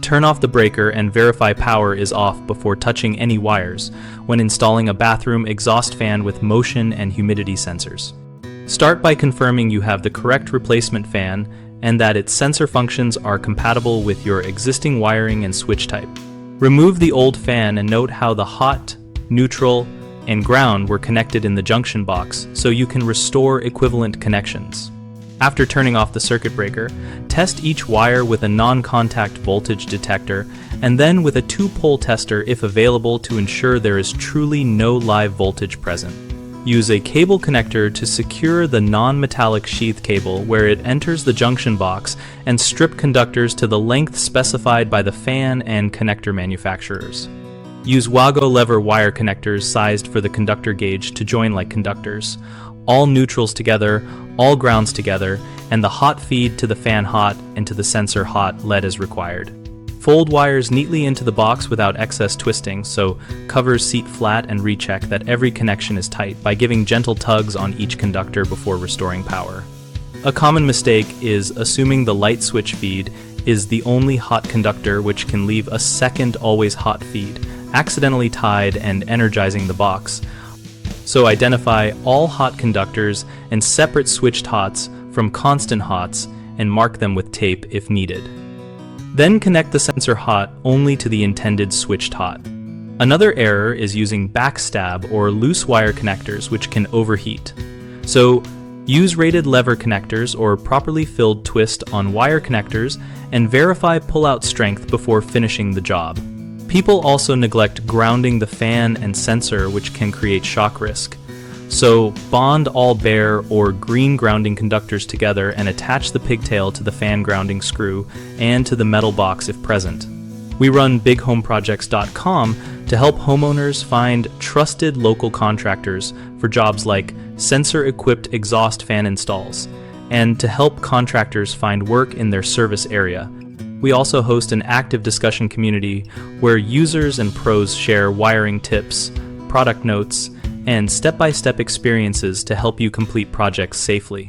Turn off the breaker and verify power is off before touching any wires when installing a bathroom exhaust fan with motion and humidity sensors. Start by confirming you have the correct replacement fan and that its sensor functions are compatible with your existing wiring and switch type. Remove the old fan and note how the hot, neutral, and ground were connected in the junction box so you can restore equivalent connections. After turning off the circuit breaker, test each wire with a non-contact voltage detector and then with a 2-pole tester if available to ensure there is truly no live voltage present. Use a cable connector to secure the non-metallic sheath cable where it enters the junction box and strip conductors to the length specified by the fan and connector manufacturers. Use Wago lever wire connectors sized for the conductor gauge to join like conductors. All neutrals together, all grounds together, and the hot feed to the fan hot and to the sensor hot LED as required. Fold wires neatly into the box without excess twisting, so covers seat flat and recheck that every connection is tight by giving gentle tugs on each conductor before restoring power. A common mistake is assuming the light switch feed is the only hot conductor, which can leave a second always hot feed, accidentally tied and energizing the box. So identify all hot conductors and separate switched hots from constant hots and mark them with tape if needed. Then connect the sensor hot only to the intended switched hot. Another error is using backstab or loose wire connectors, which can overheat. So use rated lever connectors or properly filled twist on wire connectors and verify pull-out strength before finishing the job. People also neglect grounding the fan and sensor, which can create shock risk. So bond all bare or green grounding conductors together and attach the pigtail to the fan grounding screw and to the metal box if present. We run bighomeprojects.com to help homeowners find trusted local contractors for jobs like sensor-equipped exhaust fan installs, and to help contractors find work in their service area. We also host an active discussion community where users and pros share wiring tips, product notes, and step-by-step experiences to help you complete projects safely.